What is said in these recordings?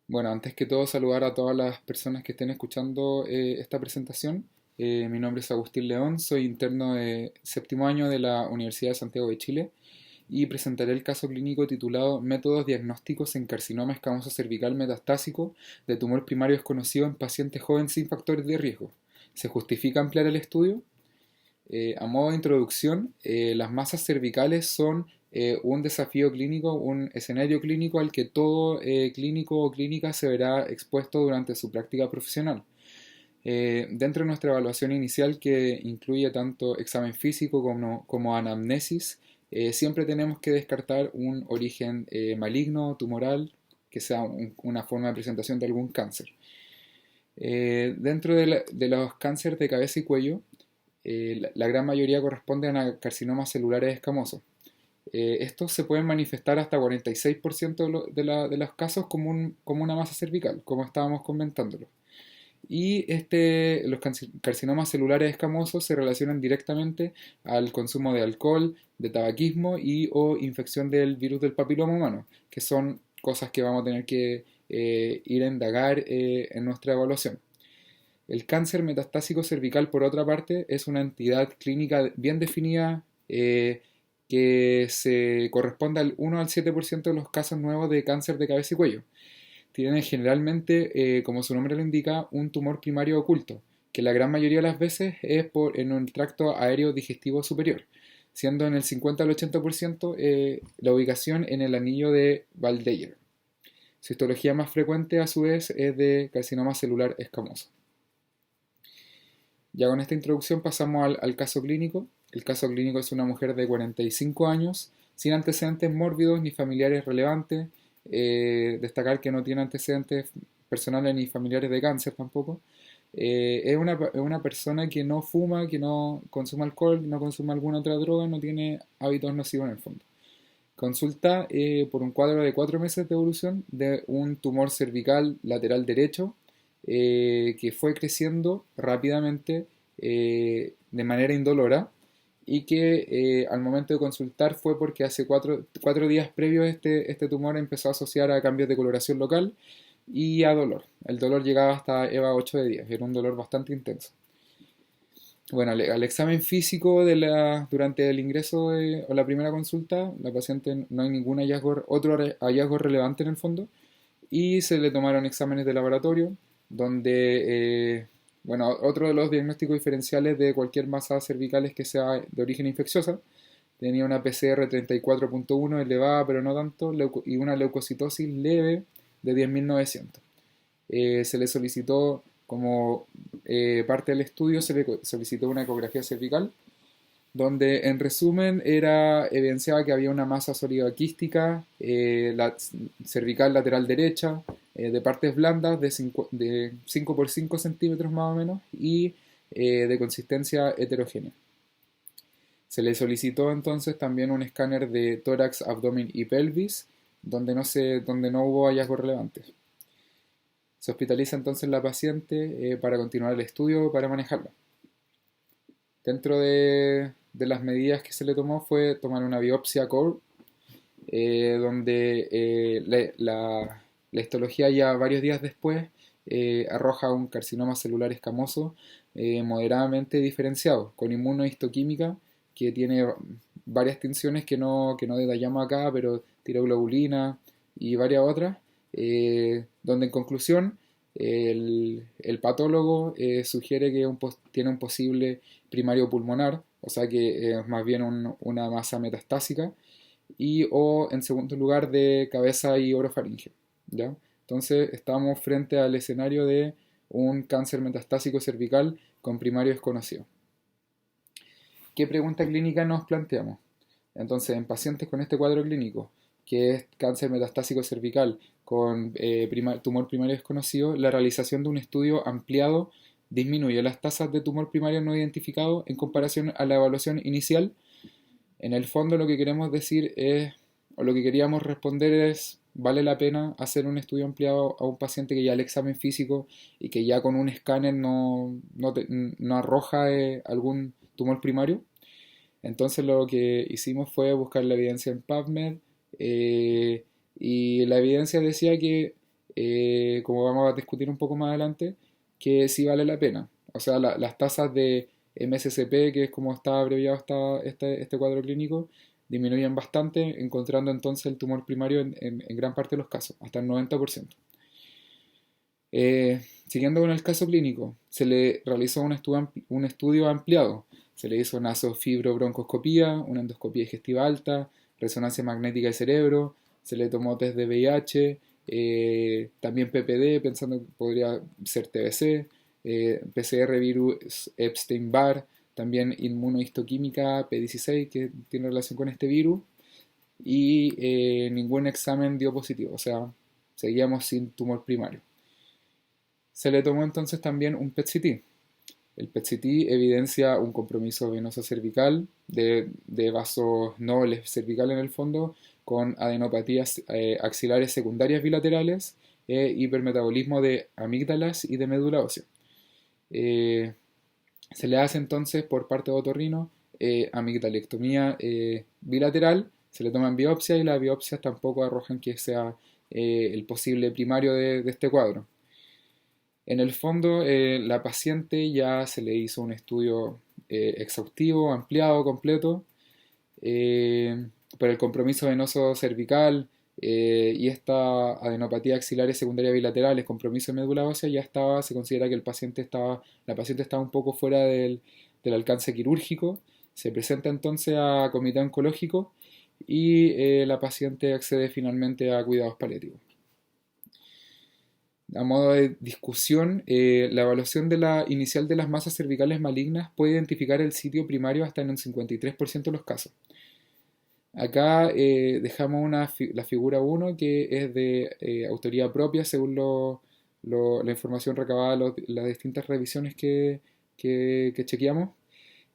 Bueno, antes que todo saludar a todas las personas que estén escuchando esta presentación. Mi nombre es Agustín León, soy interno de séptimo año de la Universidad de Santiago de Chile y presentaré el caso clínico titulado Métodos diagnósticos en carcinoma escamoso cervical metastásico de tumor primario desconocido en pacientes jóvenes sin factores de riesgo. ¿Se justifica ampliar el estudio? A modo de introducción, las masas cervicales son un desafío clínico, un escenario clínico al que todo clínico o clínica se verá expuesto durante su práctica profesional. Dentro de nuestra evaluación inicial, que incluye tanto examen físico como anamnesis, siempre tenemos que descartar un origen maligno, tumoral, que sea una forma de presentación de algún cáncer. Dentro de los cánceres de cabeza y cuello, la gran mayoría corresponden a carcinomas celulares escamosos. Estos se pueden manifestar hasta 46% de los casos como una masa cervical, como estábamos comentándolo. Y los carcinomas celulares escamosos se relacionan directamente al consumo de alcohol, de tabaquismo y o infección del virus del papiloma humano, que son cosas que vamos a tener que ir a indagar en nuestra evaluación. El cáncer metastásico cervical, por otra parte, es una entidad clínica bien definida que se corresponde al 1 al 7% de los casos nuevos de cáncer de cabeza y cuello. Tienen generalmente, como su nombre lo indica, un tumor primario oculto, que la gran mayoría de las veces es en el tracto aéreo digestivo superior, siendo en el 50 al 80% la ubicación en el anillo de Waldeyer. Su histología más frecuente, a su vez, es de carcinoma celular escamoso. Ya con esta introducción pasamos al caso clínico. El caso clínico es una mujer de 45 años, sin antecedentes mórbidos ni familiares relevantes. Destacar que no tiene antecedentes personales ni familiares de cáncer tampoco. Es una persona que no fuma, que no consume alcohol, no consume alguna otra droga, no tiene hábitos nocivos en el fondo. Consulta por un cuadro de 4 meses de evolución de un tumor cervical lateral derecho que fue creciendo rápidamente de manera indolora y que al momento de consultar fue porque hace cuatro días previos este tumor empezó a asociar a cambios de coloración local y a dolor. El dolor llegaba hasta EVA 8 de 10, era un dolor bastante intenso. Bueno, al examen físico durante el ingreso o la primera consulta, la paciente no hay ningún hallazgo relevante en el fondo y se le tomaron exámenes de laboratorio donde, bueno, otro de los diagnósticos diferenciales de cualquier masa cervical es que sea de origen infecciosa. Tenía una PCR 34.1 elevada, pero no tanto, y una leucocitosis leve de 10.900. Se le solicitó, como parte del estudio, se le solicitó una ecografía cervical, donde en resumen evidenciaba que había una masa sólida quística cervical lateral derecha, de partes blandas de 5 por 5 centímetros más o menos y de consistencia heterogénea. Se le solicitó entonces también un escáner de tórax, abdomen y pelvis, donde no hubo hallazgos relevantes. Se hospitaliza entonces la paciente para continuar el estudio para manejarla. Dentro de las medidas que se le tomó fue tomar una biopsia core, donde la histología ya varios días después arroja un carcinoma celular escamoso moderadamente diferenciado, con inmunohistoquímica que tiene varias tinciones que no detallamos acá, pero tiroglobulina y varias otras, donde en conclusión el patólogo sugiere que tiene un posible primario pulmonar, o sea que es más bien una masa metastásica, y o en segundo lugar de cabeza y orofaringe, ¿ya? Entonces estamos frente al escenario de un cáncer metastásico cervical con primario desconocido. ¿Qué pregunta clínica nos planteamos? Entonces, en pacientes con este cuadro clínico, que es cáncer metastásico cervical con tumor primario desconocido, la realización de un estudio ampliado disminuye las tasas de tumor primario no identificado en comparación a la evaluación inicial. En el fondo lo que queremos decir es, o lo que queríamos responder es, ¿vale la pena hacer un estudio ampliado a un paciente que ya el examen físico y que ya con un escáner no arroja algún tumor primario? Entonces lo que hicimos fue buscar la evidencia en PubMed y la evidencia decía que como vamos a discutir un poco más adelante, que sí vale la pena. O sea, las tasas de MSCP, que es como está abreviado este cuadro clínico, disminuyen bastante, encontrando entonces el tumor primario en gran parte de los casos, hasta el 90%. Siguiendo con el caso clínico, se le realizó un estudio ampliado. Se le hizo nasofibrobroncoscopía, una endoscopía digestiva alta, resonancia magnética del cerebro, se le tomó test de VIH, también PPD, pensando que podría ser TBC, PCR virus Epstein-Barr, también inmunohistoquímica P16, que tiene relación con este virus, y ningún examen dio positivo, o sea, seguíamos sin tumor primario. Se le tomó entonces también un PET-CT. El PET-CT evidencia un compromiso venoso cervical de vasos nobles cervical en el fondo, con adenopatías axilares secundarias bilaterales, hipermetabolismo de amígdalas y de médula ósea. Eh, Se le hace entonces por parte de otorrino amigdalectomía bilateral, se le toman biopsias y las biopsias tampoco arrojan que sea el posible primario de este cuadro. En el fondo, la paciente ya se le hizo un estudio exhaustivo, ampliado, completo, eh, por el compromiso venoso cervical y esta adenopatía axilares secundaria bilaterales, compromiso de médula ósea, ya estaba, se considera que la paciente estaba un poco fuera del alcance quirúrgico. Se presenta entonces a comité oncológico y la paciente accede finalmente a cuidados paliativos. A modo de discusión, la evaluación inicial de las masas cervicales malignas puede identificar el sitio primario hasta en un 53% de los casos. Acá dejamos la figura 1 que es de autoría propia según la información recabada en las distintas revisiones que chequeamos.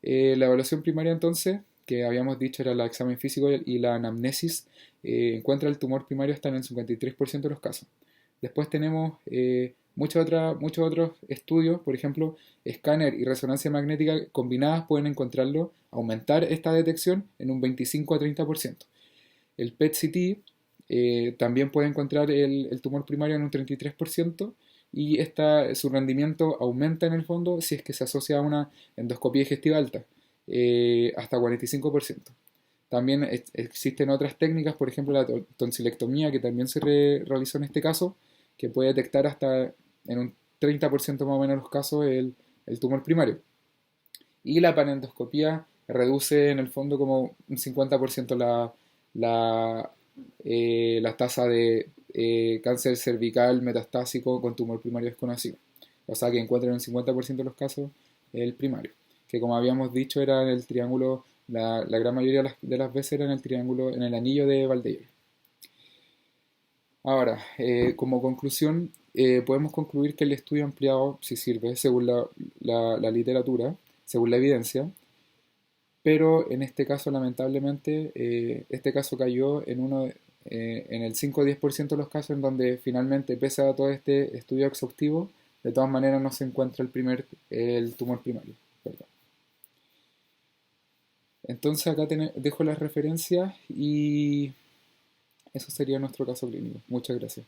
La evaluación primaria entonces, que habíamos dicho era el examen físico y la anamnesis, encuentra el tumor primario hasta en el 53% de los casos. Después tenemos muchos otros estudios, por ejemplo, escáner y resonancia magnética combinadas pueden encontrarlo, aumentar esta detección en un 25 a 30%. El PET-CT también puede encontrar el tumor primario en un 33% y su rendimiento aumenta en el fondo si es que se asocia a una endoscopia digestiva alta, hasta 45%. También existen otras técnicas, por ejemplo la tonsilectomía, que también se realizó en este caso, que puede detectar hasta en un 30% más o menos de los casos el tumor primario. Y la panendoscopía reduce en el fondo como un 50% la, la tasa de cáncer cervical metastásico con tumor primario desconocido. O sea que encuentran en un 50% de los casos el primario, que como habíamos dicho era en el triángulo, la gran mayoría de las veces era en el triángulo, en el anillo de Valdeir. Ahora, como conclusión, podemos concluir que el estudio ampliado sí sirve según la literatura, según la evidencia, pero en este caso, lamentablemente, este caso cayó en el 5 o 10% de los casos en donde finalmente, pese a todo este estudio exhaustivo, de todas maneras no se encuentra el tumor primario. Perdón. Entonces acá dejo las referencias y eso sería nuestro caso clínico. Muchas gracias.